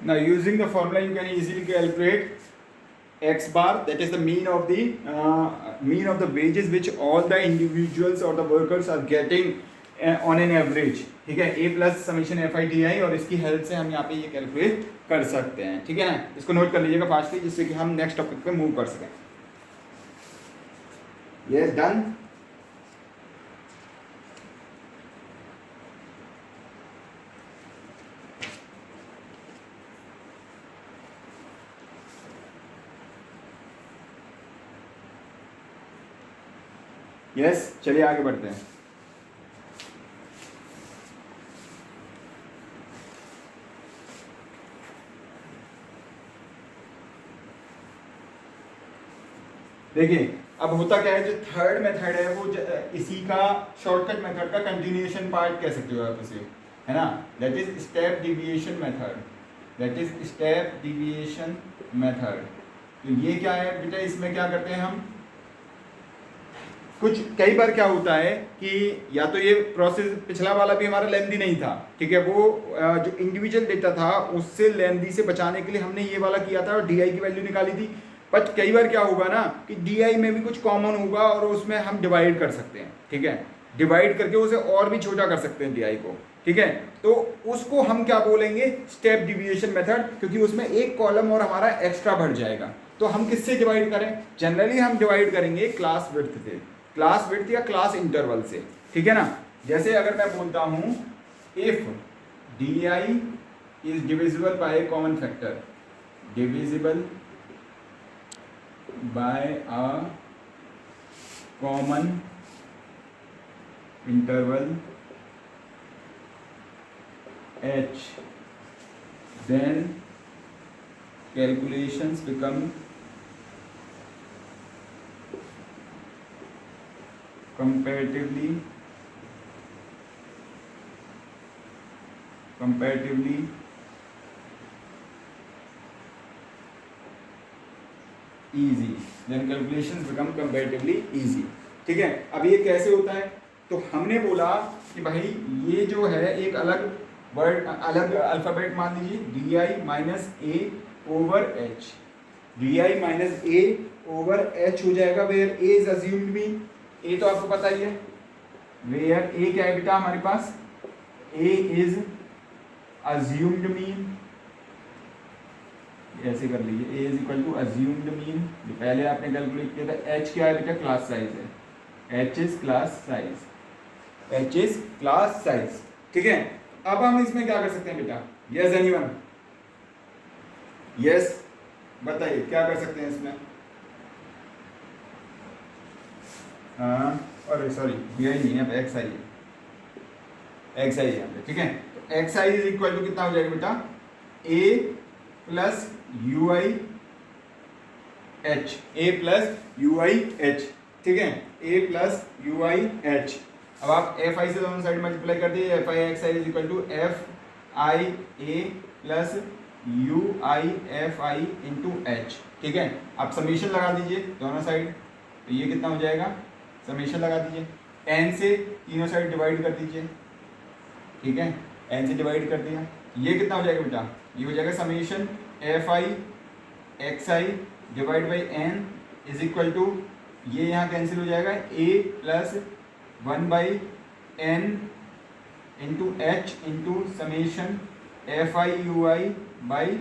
Now using the formula you can easily calculate x bar, that is the mean of the wages which all the individuals or the workers are getting on an average. ठीक है, a plus summation F I T I, और इसकी help से हम यहाँ पे ये calculate कर सकते हैं. ठीक है ना, इसको नोट कर लीजिएगा फास्टली जिससे कि हम नेक्स्ट टॉपिक पे मूव कर सकें. Yes done. यस, चलिए आगे बढ़ते हैं. देखिए अब होता क्या है, जो थर्ड मेथड है वो इसी का शॉर्टकट मेथड का कंटिन्यूएशन पार्ट कह सकते हो आप इसे, है ना. That is step deviation method. That is step deviation method. तो ये क्या है बेटा, इसमें क्या करते हैं हम, कुछ कई बार क्या होता है कि या तो ये प्रोसेस पिछला वाला भी हमारा लेंदी नहीं था. ठीक है, वो जो इंडिविजुअल डेटा था उससे लेंदी से बचाने के लिए हमने ये वाला किया था और डीआई की वैल्यू निकाली थी. बट कई बार क्या होगा ना कि डीआई में भी कुछ कॉमन होगा और उसमें हम डिवाइड कर सकते हैं. ठीक है, डिवाइड करके उसे और भी छोटा कर सकते हैं डीआई को. ठीक है, तो उसको हम क्या बोलेंगे, स्टेप डिविएशन मेथड, क्योंकि उसमें एक कॉलम और हमारा एक्स्ट्रा बढ़ जाएगा. तो हम किससे डिवाइड करें, जनरली हम डिवाइड करेंगे क्लास विड्थ से, क्लास विड्थ या क्लास इंटरवल से. ठीक है ना, जैसे अगर मैं बोलता हूं if D I is divisible by common factor, divisible by a common interval h, then calculations become comparatively easy. Then calculations become comparatively easy. ठीक है, अब ये कैसे होता है, तो हमने बोला कि भाई ये जो है एक अलग वर्ड, अलग अल्फ़ाबेट मान लीजिए, D I minus A over H. D I minus A over H हो जाएगा where A is assumed mean. A तो आपको पता ही है, वेयर ए क्या है बेटा हमारे पास, ए इज अज्यूम्ड मीन. ऐसे कर लीजिए, A is equal to assumed mean. जो पहले आपने कैलकुलेट किया था. एच क्या है बेटा, क्लास साइज है. H is class size, H is class size. ठीक है, अब हम इसमें क्या कर सकते हैं बेटा, यस एनीवन, यस बताइए क्या कर सकते हैं इसमें. हाँ, अरे सॉरी डी आई नहीं है, अब एक्स आई है, एक्स आई है यहाँ पे. ठीक है, तो X I is equal to कितना हो जाएगा बेटा, A plus U I H, A plus U I H. ठीक है, A plus U I H. अब आप एफ आई से दोनों साइड मल्टीप्लाई कर दिए, F I X I is equal to F I A plus U I F I into H. ठीक है, आप समीशन लगा दीजिए दोनों साइड, तो ये कितना हो जाएगा, समीशन लगा दीजिए, एन से तीनों साइड डिवाइड कर दीजिए. ठीक है, एन से डिवाइड कर दिया, ये कितना हो जाएगा बेटा, ये हो जाएगा summation F I X I divide by N is equal to, ये यहाँ कैंसिल हो जाएगा, A plus 1/n into H into summation F I U I by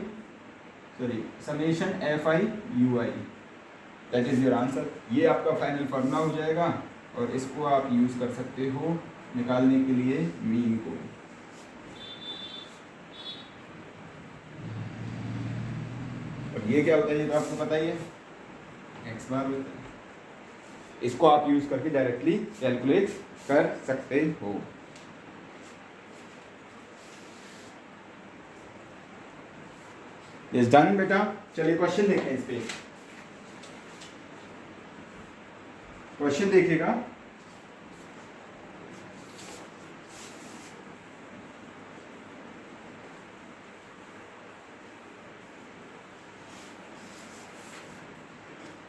summation F I U I. That is your answer. ये आपका final formula हो जाएगा और इसको आप यूज कर सकते हो निकालने के लिए मीन को. और ये क्या होता है, ये तो आपको पता ही है, एक्स बार होता है. इसको आप यूज करके डायरेक्टली कैलकुलेट कर सकते हो. इज डन बेटा. चलिए क्वेश्चन देखें, इस पे क्वेश्चन देखिएगा.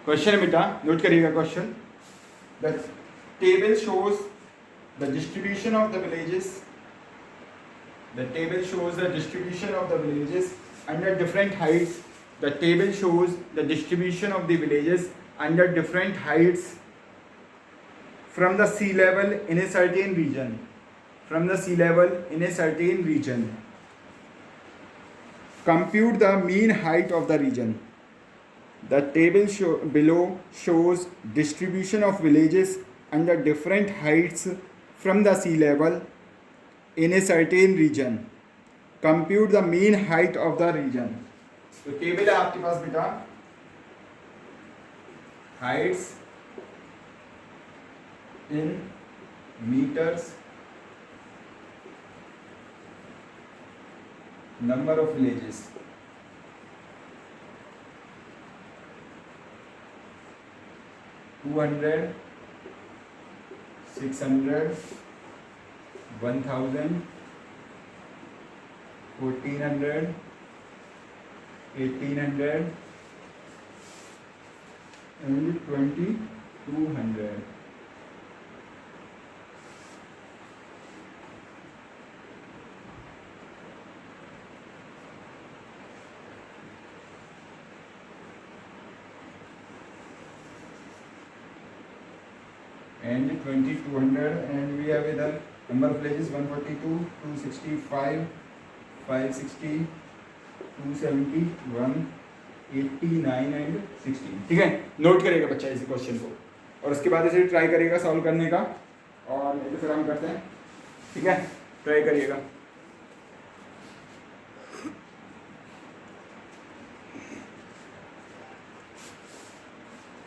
क्वेश्चन बेटा नोट करिएगा question. The table shows the distribution of the villages. The table shows the distribution of the villages under different heights. The table shows the distribution of the villages under different heights from the sea level in a certain region. From the sea level in a certain region. Compute the mean height of the region. The table below shows distribution of villages under different heights from the sea level in a certain region. Compute the mean height of the region. तो table है आपके पास बेटा, heights in meters, number of villages, to 200, 600, 1000, 1400, 1800 and 2200. And 2200, and we have the number of villages 142, 265, 560, 270, 189 and 16. ठीक है, note करेगा बच्चा इस क्वेश्चन को और उसके बाद इसे ट्राई करेगा सॉल्व करने का, और नहीं तो फिर हम करते हैं. ठीक है, ट्राई करिएगा.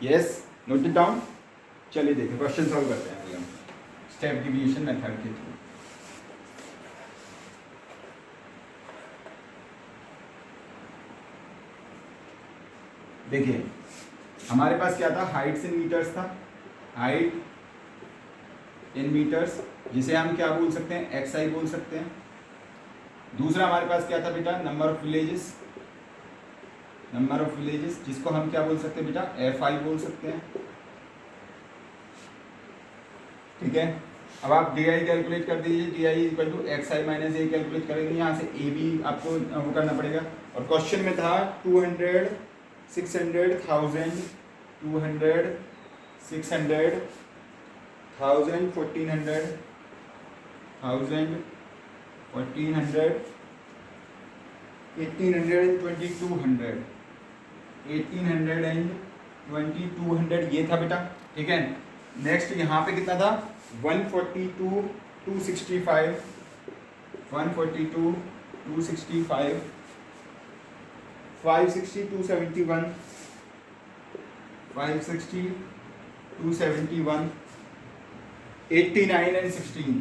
Yes, note it down. चलिए देखिए क्वेश्चन सॉल्व करते हैं हम स्टेप डिवीजन मेथड के थ्रू. देखिए हमारे पास क्या था, हाइट्स इन मीटर्स था. हाइट इन मीटर्स जिसे हम क्या बोल सकते हैं, एक्स आई बोल सकते हैं. दूसरा हमारे पास क्या था बेटा, number of villages. Number of villages जिसको हम क्या बोल सकते हैं बेटा, एफ आई बोल सकते हैं. ठीक है, अब आप डी आई कैलकुलेट कर दीजिए. D I equal to X I minus A calculate करेंगे. यहाँ से ए भी आपको वो करना पड़ेगा. और क्वेश्चन में था 200, 600, 1000, 200, 600, 1000, 1400, 1000, 1400, 1800 and 2200, 1800 and 2200 ये था बेटा. ठीक है, नेक्स्ट यहाँ पे कितना था, 142, 265, 142, 265, 560, 271, 560, 271, 89 and 16,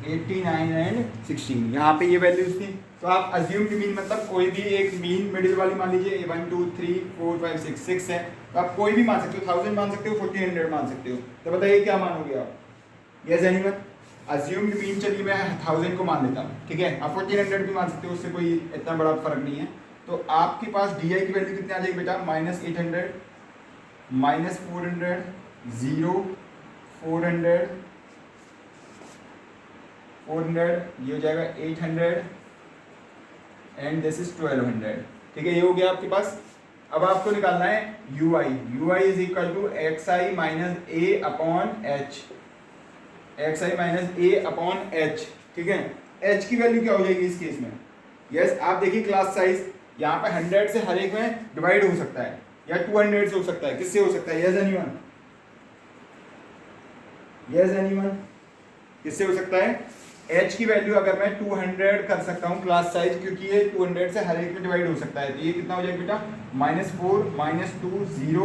89 and 16. यहाँ पे ये वैल्यूज थी. तो आप अज्यूम्ड मीन मतलब कोई भी एक मीन मिडिल वाली मान लीजिए, 1 2 3 4 5 6 6 है, तो आप कोई भी मान सकते हो. 1000 मान सकते हो, 1400 मान सकते हो. तो बताइए क्या मानोगे आप. Yes anyone. अज्यूम्ड मीन चलिए मैं 1000 को मान लेता हूँ. ठीक है, आप 1400 भी मान सकते हो, उससे कोई इतना बड़ा फर्क नहीं है. तो आपके पास डी आई की वैल्यू कितनी आ जाएगी बेटा, -800, -400, 0, 400, 400, ये हो जाएगा 800 एंड दिस इज 1200. ठीक है, ये हो गया आपके पास. अब आपको निकालना है U I. U I is equal to X I minus A upon H. X I minus A upon H. ठीक है, एच की वैल्यू क्या हो जाएगी इस केस में. यस, आप देखिए क्लास साइज यहाँ पे 100 से हर एक में डिवाइड हो सकता है, या 200 से हो सकता है. किससे हो सकता है, यस एनीवन. यस एनीवन, किससे हो सकता है. एच की वैल्यू अगर मैं 200 कर सकता हूँ क्लास साइज, क्योंकि ये 200 से हर एक में डिवाइड हो सकता है. तो ये कितना हो जाएगा बेटा, -4, -2, 0,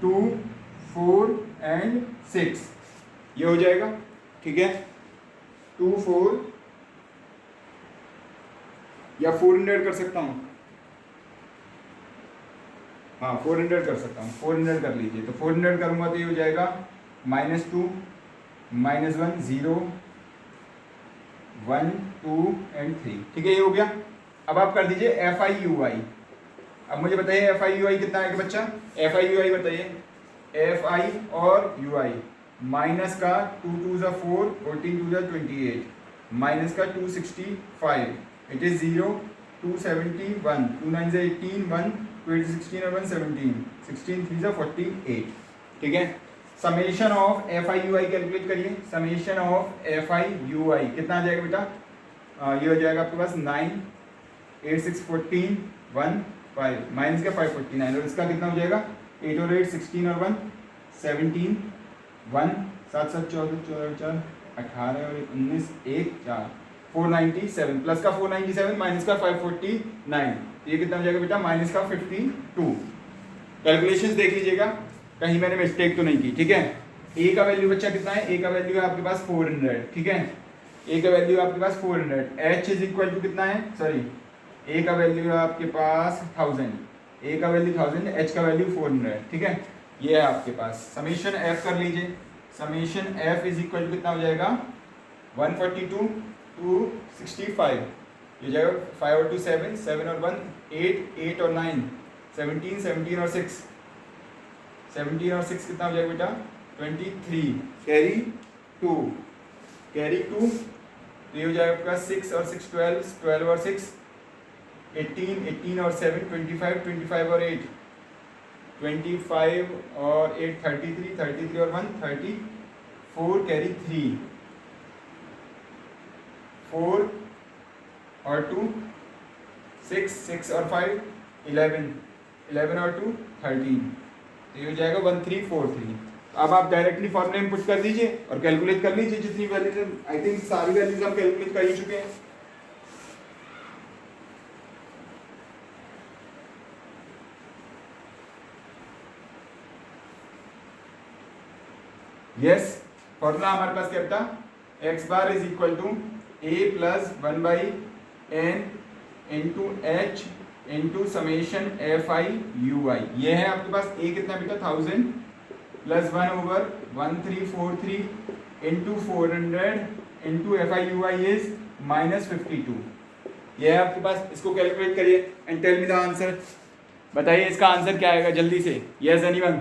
2, 4 एंड 6 ये हो जाएगा. ठीक है, 2, 4 या 400 कर सकता हूँ. हाँ 400 कर सकता हूँ. 400 कर लीजिए. तो 400 करूँगा तो ये हो जाएगा -2, -1, 0, 1, 2 एंड 3. ठीक है, ये हो गया. अब आप कर दीजिए एफ आई यू आई. अब मुझे बताइए एफ आई यू आई कितना आएगा बच्चा. एफ आई यू आई बताइए. एफ आई और यू आई माइनस का 2 2 ज़ा 4, 14 2 ज़ा 28, माइनस का 265, इट इज 0, 271, 2 9 से 18, 1 2 8 16 और 1 17, 16 3 से 48, ठीक है। Summation of F I U I calculate करिए, summation of F I U I कितना आ जाएगा बेटा, ये हो जाएगा आपके पास 9 8 6 14 1 5 माइनस का 549, और इसका कितना हो जाएगा 8 और 8 16 और 1 17 1 7 7 14 14 4 18 और 19 1 4 497 प्लस का 497 माइनस का 549, ये कितना हो जाएगा बेटा माइनस का 52। कैलकुलेशंस देख लीजिएगा कहीं मैंने मिस्टेक तो नहीं की, ठीक है। ए का वैल्यू बच्चा कितना है, ए का वैल्यू है आपके पास 400, ठीक है, ए का वैल्यू आपके पास 400, एच इज इक्वल टू कितना है, सॉरी ए का वैल्यू है आपके पास 1000, ए का वैल्यू 1000, एच का वैल्यू 400, ठीक है। ये है आपके पास समीशन एफ कर लीजिए, summation F is equal to कितना हो जाएगा 142 टू 65, ये जाएगा 5 और 2 7, 7 और 1 8, 8 और 9 17, 17 और 6, 17 और 6 कितना हो जाएगा बेटा 23, कैरी 2, कैरी 2, तो ये हो जाएगा आपका 6 और 6 12, 12 और 6 18, 18 और 7 25, 25 और 8 25 और 8 33, 33 और 1 34, कैरी 3 4 और 2 6, 6 और 5 11, 11 और 2 13, तो ये हो जाएगा 1343। अब आप डायरेक्टली फॉर्मूले में पुट कर दीजिए और कैलकुलेट कर लीजिए जितनी वैल्यूज, आई थिंक सारी वैल्यूज हम कैलकुलेट कर ही चुके हैं। यस, फॉर्मूला हमारे पास क्या था, X bar is equal to A plus 1 by N into H into summation F I U I. ये है आपके पास ए कितना बेटा 1000 plus 1 over 1343 into 400 into F I U I is -52। ये है आपके पास, इसको कैलकुलेट करिए and tell me the answer. बताइए इसका आंसर क्या आएगा जल्दी से, yes anyone,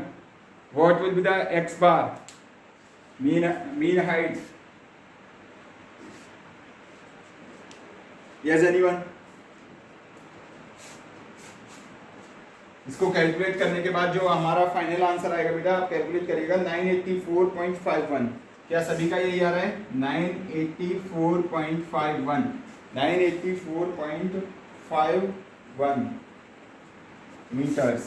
what will be the X bar mean height, yes anyone। इसको कैलकुलेट करने के बाद जो हमारा फाइनल आंसर आएगा बेटा आप कैलकुलेट करिएगा 984.51। क्या सभी का यही आ रहा है 984.51, 984.51 मीटर्स,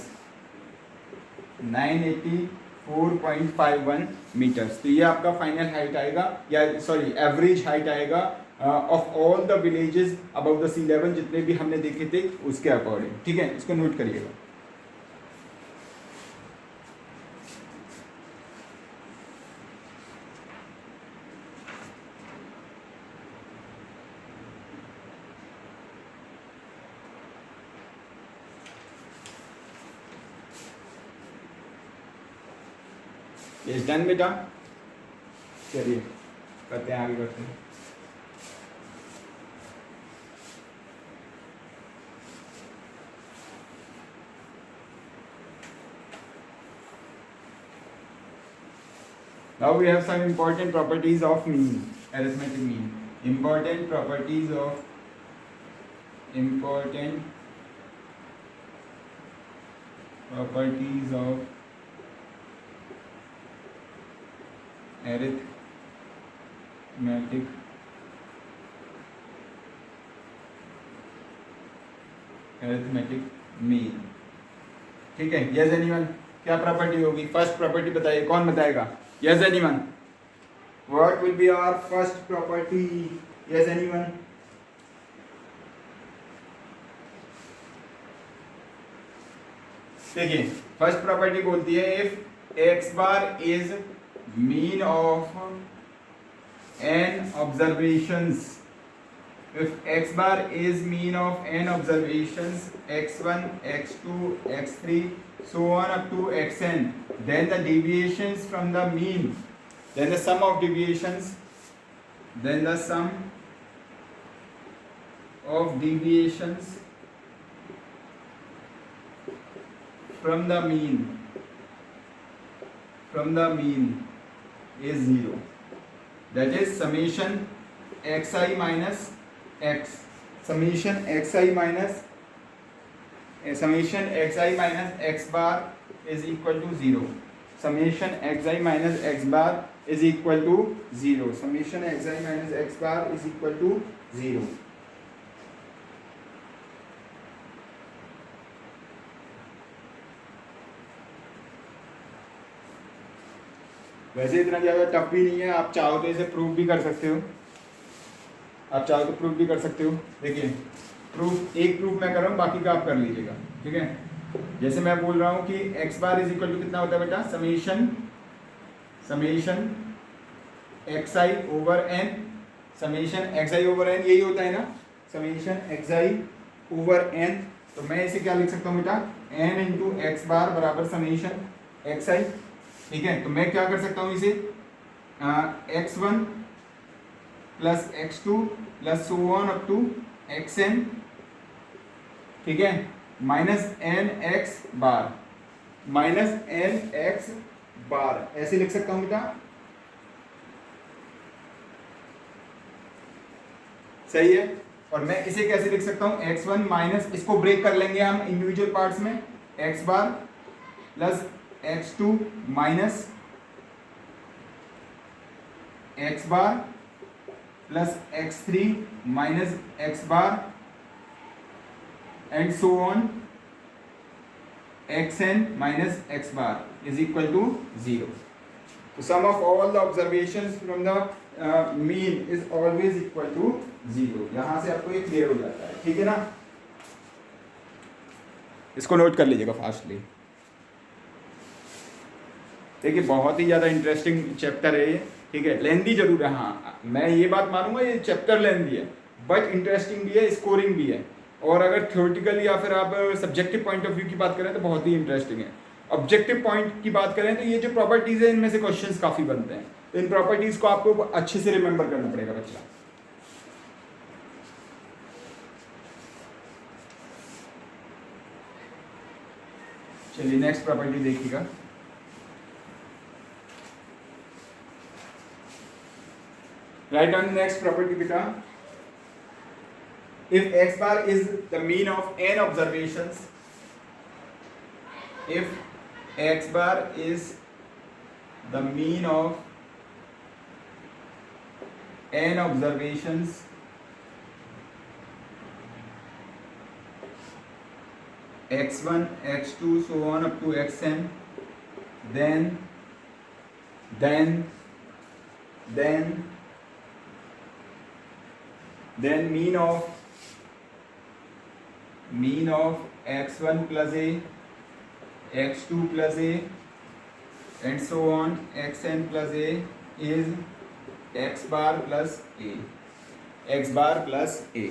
984.51 मीटर्स। तो ये आपका फाइनल हाइट आएगा, या सॉरी एवरेज हाइट आएगा of all the villages above the sea level, जितने भी हमने देखे थे उसके अकॉर्डिंग, ठीक है। इसको नोट करिएगा। ये डन बेटा, चलिए करते हैं, आगे बढ़ते हैं। Now we have some important properties of mean, arithmetic mean. Important properties of arithmetic mean, ठीक है। यस एनीवन, क्या प्रॉपर्टी होगी, फर्स्ट प्रॉपर्टी बताइए, कौन बताएगा, yes anyone, what will be our first property, yes anyone. देखिए फर्स्ट प्रॉपर्टी बोलती है if X bar is mean of n observations, if x bar is mean of n observations x1 x2 x3 so on up to xn, then the deviations from the mean, then the sum of deviations from the mean is 0. That is summation xi minus x, summation X I minus X bar is equal to zero. Summation X I minus X bar is equal to zero. Summation X I minus X bar is equal to zero. वैसे इतना ज़्यादा tough भी नहीं है, आप चाहो तो इसे प्रूव भी कर सकते हो। देखिए एक प्रूफ मैं कर रहा हूँ, बाकी का आप कर लीजिएगा, ठीक है। जैसे मैं बोल रहा हूँ कि X bar is equal to कितना होता है बेटा, summation X I over N, summation X I over N यही होता है ना, summation X I over N. तो मैं इसे क्या लिख सकता हूँ बेटा, एन इंटू एक्स बार बराबर समीशन एक्स आई, ठीक है। तो मैं क्या कर सकता हूँ इसे, X one plus X two plus so on up to X N, ठीक है, माइनस एन एक्स बार ऐसे लिख सकता हूँ बेटा, सही है। और मैं इसे कैसे लिख सकता हूँ, एक्स वन माइनस, इसको ब्रेक कर लेंगे हम इंडिविजुअल पार्ट्स में, X bar plus X two minus X bar plus X three minus X bar and so on X N minus X bar is equal to zero. तो sum of all the observations from the mean is always equal to zero. यहां से आपको ये clear हो जाता है, ठीक है ना। इसको नोट कर लीजिएगा फास्टली। देखिए बहुत ही ज़्यादा इंटरेस्टिंग चैप्टर है ये, ठीक है। लेंदी जरूर है, हाँ मैं ये बात मानूंगा, ये चैप्टर लेंदी है बट इंटरेस्टिंग भी है, स्कोरिंग भी है। और अगर थ्योरेटिकल या फिर आप सब्जेक्टिव पॉइंट ऑफ व्यू की बात करें तो बहुत ही इंटरेस्टिंग है। ऑब्जेक्टिव पॉइंट की बात करें तो ये जो प्रॉपर्टीज़ है इनमें से क्वेश्चंस काफ़ी बनते हैं, तो इन प्रॉपर्टीज़ को आपको अच्छे से रिमेंबर करना पड़ेगा बच्चा। चलिए नेक्स्ट प्रॉपर्टी देखिएगा। Write down the next property beta. If x bar is the mean of n observations, if x bar is the mean of n observations, x1, x2 so on up to xn, then mean of x1 plus a, x2 plus a and so on xn plus a is x bar plus a, x bar plus a,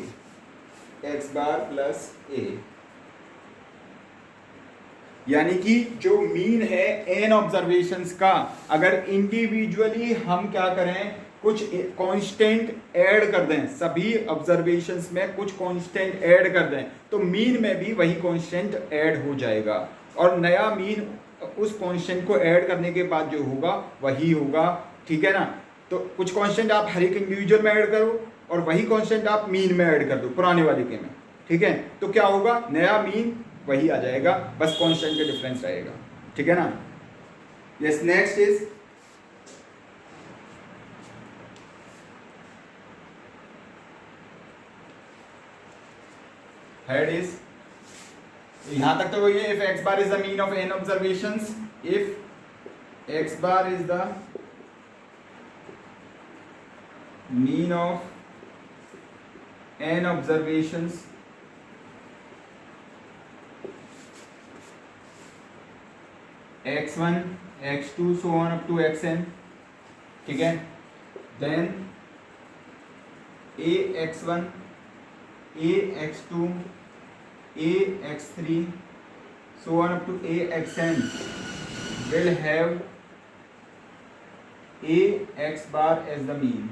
x bar plus a। यानी कि जो mean है N observations का, अगर individually हम क्या करें, कुछ कांस्टेंट ऐड कर दें, सभी ऑब्जर्वेशंस में कुछ कांस्टेंट ऐड कर दें, तो मीन में भी वही कांस्टेंट ऐड हो जाएगा और नया मीन उस कांस्टेंट को ऐड करने के बाद जो होगा वही होगा, ठीक है ना। तो कुछ कांस्टेंट आप हर एक इंडिविजुअल में ऐड करो और वही कांस्टेंट आप मीन में ऐड कर दो पुराने वाले के में, ठीक है। तो क्या होगा, नया मीन वही आ जाएगा, बस कांस्टेंट का डिफरेंस रहेगा, ठीक है ना। Yes, next is head is, यहां तक तो वही है। If X bar is the mean of N observations, if X bar is the mean of N observations, x1, x2 so on up to xn, ठीक है। then a x1, a x2, a x3 so on up to a xn will have a x bar as the mean।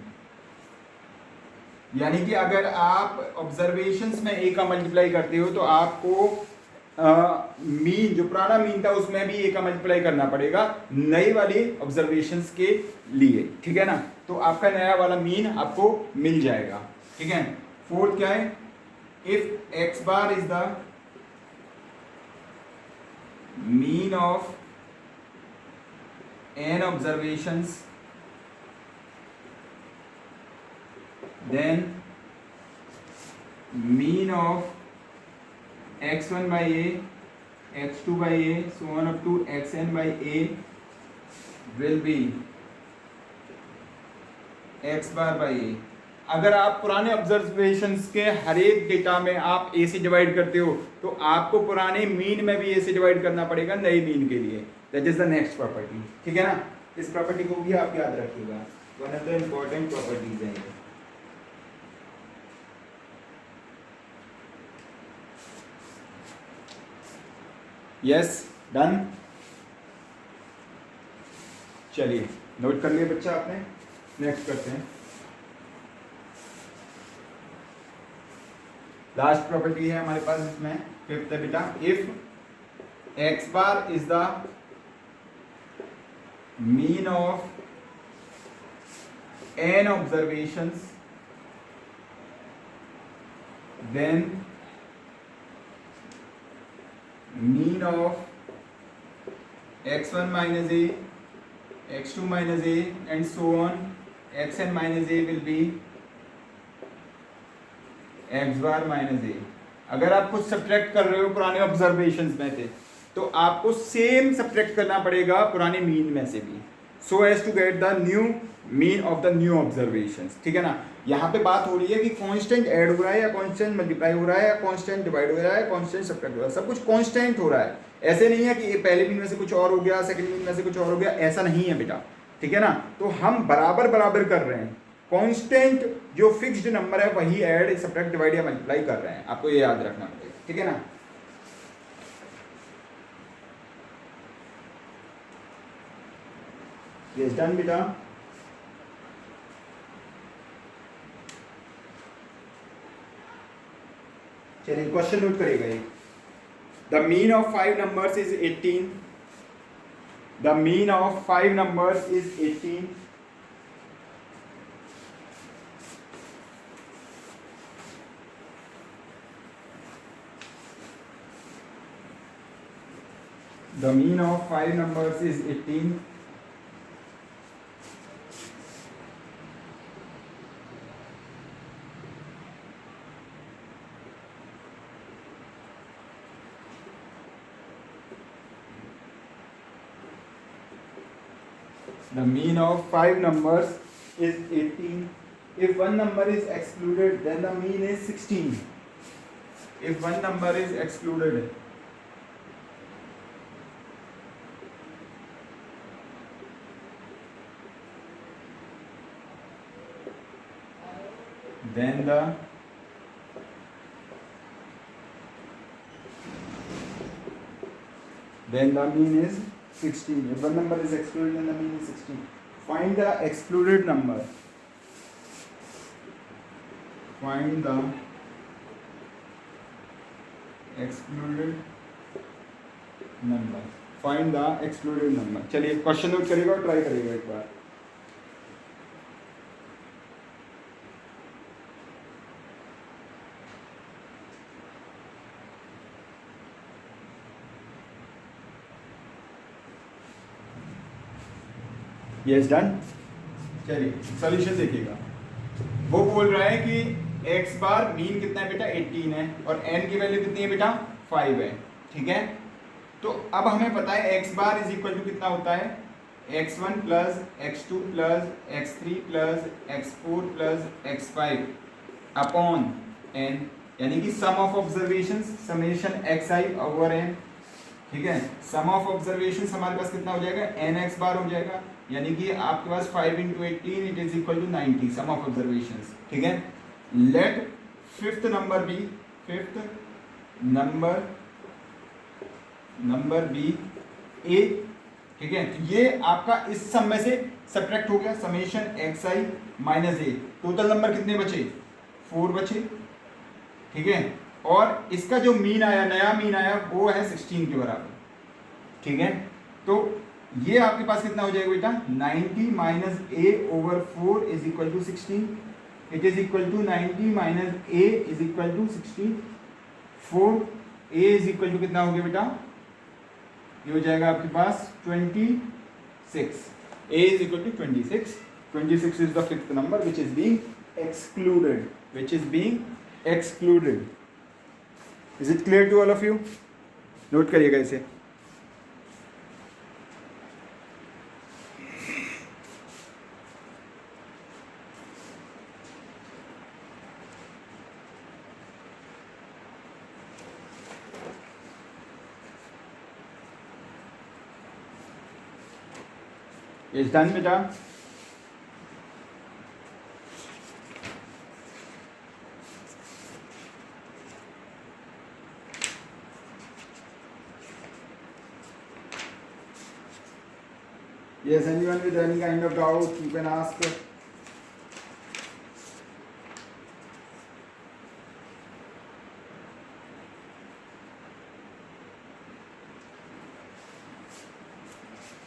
यानी कि अगर आप observations में a का multiply करते हो तो आपको मीन जो पुराना मीन था उसमें भी ए का मल्टीप्लाई करना पड़ेगा नई वाली ऑब्जर्वेशंस के लिए, ठीक है ना। तो आपका नया वाला मीन आपको मिल जाएगा, ठीक है। फोर्थ क्या है, if x bar is the mean of n observations, then mean of x1 by a, x2 by a, so on up to xn by a will be x bar by a. अगर आप पुराने observations के हर एक data में आप ए से divide करते हो तो आपको पुराने मीन में भी ए से डिवाइड करना पड़ेगा नए मीन के लिए. That is the next property. ठीक है ना. इस प्रॉपर्टी को भी आप याद रखिएगा. One of the important properties है. Yes done. चलिए नोट कर लिए बच्चा आपने. नेक्स्ट करते हैं. लास्ट प्रॉपर्टी है हमारे पास इसमें. फिफ्थ है बेटा. If X bar is the mean of n observations, then mean of x1 minus a, x2 minus a and so on xn minus a will be x bar minus a. अगर आप कुछ subtract कर रहे हो पुराने observations में से तो आपको सेम सब्ट्रैक्ट करना पड़ेगा पुराने मीन में से भी, so as to get the new mean of the new observations. ठीक है ना. यहाँ पे बात हो रही है कि कांस्टेंट ऐड हो रहा है या कांस्टेंट मल्टीप्लाई हो रहा है या कांस्टेंट डिवाइड हो रहा है, कांस्टेंट सब्ट्रैक्ट हो रहा है. सब कुछ कांस्टेंट हो रहा है. ऐसे नहीं है कि ये पहले मीन में से कुछ और हो गया, सेकंड मीन में से कुछ और हो गया. ऐसा नहीं है बेटा. ठीक है ना. तो हम बराबर बराबर कर रहे हैं. कांस्टेंट जो फिक्स्ड नंबर है वही ऐड, सब्ट्रैक्ट, डिवाइड या मल्टीप्लाई कर रहे हैं. आपको ये याद रखना पड़ेगा. ठीक है ना. यस डन बेटा. चलिए क्वेश्चन नोट करिएगा. ये the mean of 5 numbers is 18. The mean of 5 numbers is 18. The mean of 5 numbers is 18. The mean of 5 numbers is 18. If one number is excluded, then the mean is 16. If one number is excluded, then the mean is 16. If one number is excluded, then the mean is 16. Find the excluded number. Find the excluded number. Find the excluded number. चलिए question note करिएगा और try करिएगा एक बार. Yes done. चलिए solution देखिएगा. वो बोल रहा है कि एक्स बार मीन कितना है बेटा 18 है और एन की वैल्यू कितनी है बेटा 5 है. ठीक है. तो अब हमें पता है X bar is equal to कितना होता है x1 plus x2 plus x3 plus x4 plus x5 upon n, यानी कि sum of observations summation xi over n. ठीक है. सम ऑफ ऑब्जर्वेशंस हमारे पास कितना हो जाएगा nx बार हो जाएगा, यानी कि आपके पास 5 into 18 it is equal to 90 sum of observations. ठीक है. Let fifth number be, fifth number be A. ठीक है. तो ये आपका इस सम में से सब्ट्रैक्ट हो गया समेशन xi माइनस ए. टोटल नंबर कितने बचे 4 बचे. ठीक है. और इसका जो मीन आया, नया मीन आया वो है 16 के बराबर. ठीक है. तो ये आपके पास कितना हो जाएगा बेटा 90 minus A over 4 is equal to 16. It is equal to 90 minus A is equal to 64। A is equal to कितना हो गया बेटा, ये हो जाएगा आपके पास 26। A is equal to 26। 26 is the fifth number which is being excluded, which is being excluded. Is it clear to all of you? Note करिएगा इसे। Is done बेटा। Yes, anyone with any kind of doubt, you can ask.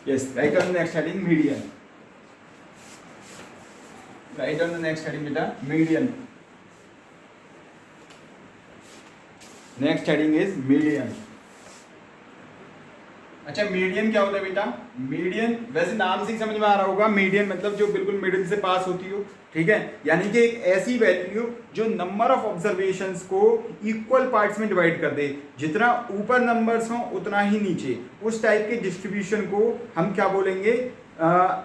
Yes, write on the next heading, median. Write on the next heading, beta, median. Next heading is median. अच्छा, median क्या होता है बेटा? Median वैसे नाम से ही समझ में आ रहा होगा, मीडियन मतलब जो बिल्कुल मिडिल से पास होती हो, ठीक है, यानी कि एक ऐसी वैल्यू जो नंबर ऑफ ऑब्जर्वेशंस को इक्वल पार्ट्स में डिवाइड कर दे, जितना ऊपर नंबर्स हो उतना ही नीचे, उस टाइप के डिस्ट्रीब्यूशन को हम क्या बोलेंगे,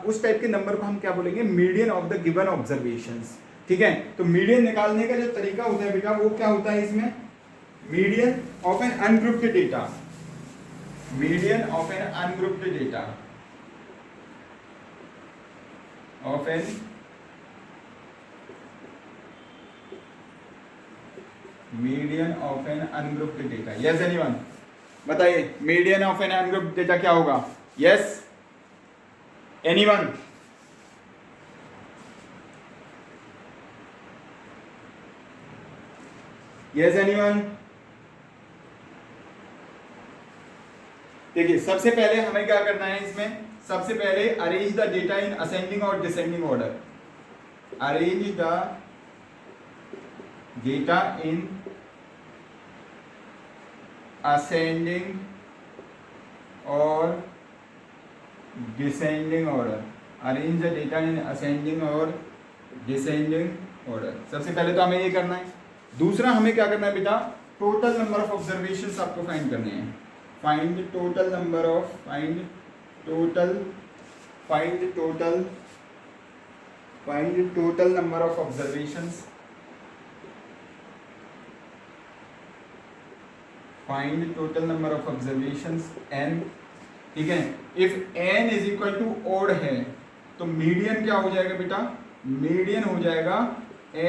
उस टाइप के नंबर को हम क्या बोलेंगे, median of the given observations. ठीक है, तो मीडियन निकालने का जो तरीका होता है बेटा वो क्या होता है इसमें, median of an ungrouped data, median of an ungrouped data, of an median of an ungrouped data. Yes anyone, बताइए median of an ungrouped data क्या होगा? Yes anyone? Yes anyone? देखिए सबसे पहले हमें क्या करना है इसमें, सबसे पहले arrange the data in ascending और descending order. Arrange the data in ascending और descending order. Arrange the data in ascending और डिसेंडिंग ऑर्डर। सबसे पहले तो हमें ये करना है। दूसरा हमें क्या करना है बेटा, टोटल नंबर ऑफ ऑब्जर्वेशंस आपको फाइंड करने हैं। find total number of find total number of observations, find total number of observations n। ठीक है, if n is equal to odd है तो मीडियन क्या हो जाएगा बेटा, मीडियन हो जाएगा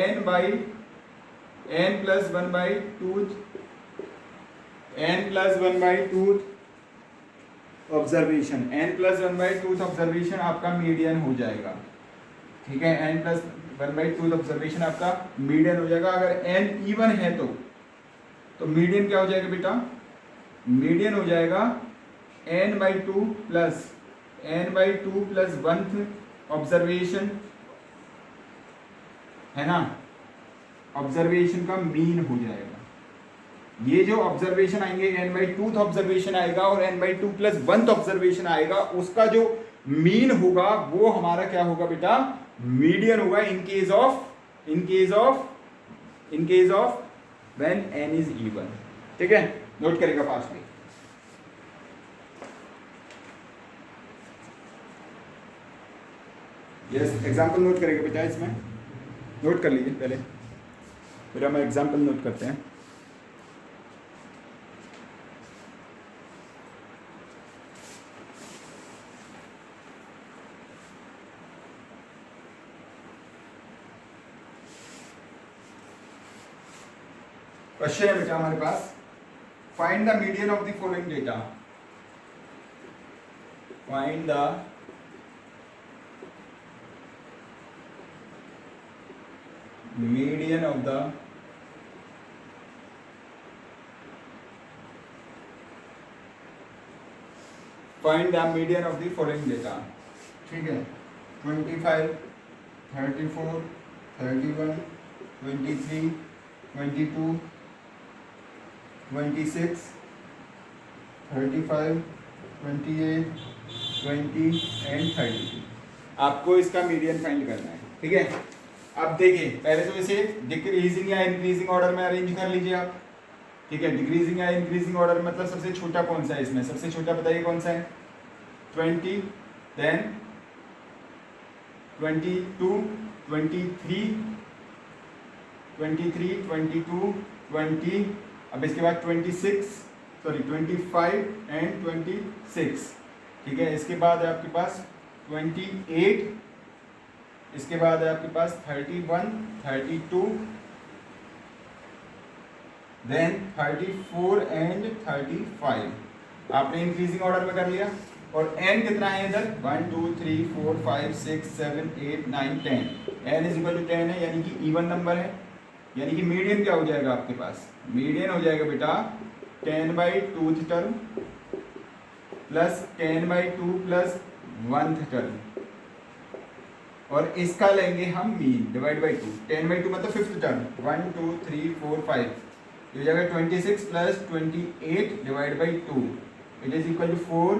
n by n plus 1 by 2 n plus 1 by 2 observation, n plus 1 by 2 observation आपका मीडियन हो जाएगा। ठीक है, n plus 1 by 2 ऑब्जर्वेशन आपका मीडियन हो जाएगा। अगर n इवन है तो मीडियन क्या हो जाएगा बेटा, मीडियन हो जाएगा n by 2 plus n by 2 plus 1th observation, है ना, ऑब्जर्वेशन का मीन हो जाएगा। ये जो ऑब्जर्वेशन आएंगे n by 2 ऑब्जर्वेशन आएगा और n by 2 plus 1th observation आएगा, उसका जो मीन होगा वो हमारा क्या होगा बेटा, मीडियन होगा in case of when n is even. ठीक है, नोट करेगा फास्टली। यस, एग्जांपल नोट करेगा बेटा, इसमें नोट कर लीजिए पहले, फिर हम एग्जांपल नोट करते हैं। क्वेश्चन है बेटा हमारे पास, find the median of the following data. Find the median of the find the median of the following data. ठीक है, 25, 34, 31, 23, 22, 26, 35, 28, 20 एंड 32। आपको इसका मीडियन फाइंड करना है, ठीक है। अब देखिए पहले तो इसे डिक्रीजिंग या इंक्रीजिंग ऑर्डर में अरेंज कर लीजिए आप, ठीक है। डिक्रीजिंग या इंक्रीजिंग ऑर्डर मतलब सबसे छोटा कौन सा है इसमें, सबसे छोटा बताइए कौन सा है, 20, देन 22, 23, 22, 20, अब इसके बाद 25 एंड 26, ठीक है। इसके बाद है आपके पास 28, इसके बाद है आपके पास 31, 32, देन 34 एंड 35। आपने इंक्रीजिंग ऑर्डर में कर लिया। और n कितना है इधर, 1 2 3 4 5 6 7 8 9 10, n इज इक्वल टू 10 है, यानी कि इवन नंबर है, यानी कि मीडियन क्या हो जाएगा आपके पास, मीडियन हो जाएगा बेटा 10/2 term plus 10/2 plus 1th term, और इसका लेंगे हम मीन डिवाइड बाई 2, 10/2 मतलब 5th टर्म, 1 2 3 4 5, ये हो जाएगा 26 plus 28 divide by 2, it is equal to 4,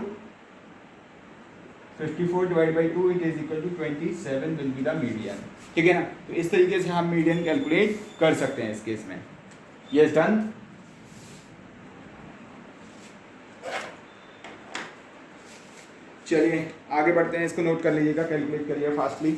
54 divide by 2, it is equal to 27 will be the median, ठीक है ना। तो इस तरीके से हम मीडियन कैलकुलेट कर सकते हैं इस केस में। Yes done. चलिए आगे बढ़ते हैं, इसको नोट कर लीजिएगा, कैलकुलेट करिए फास्टली।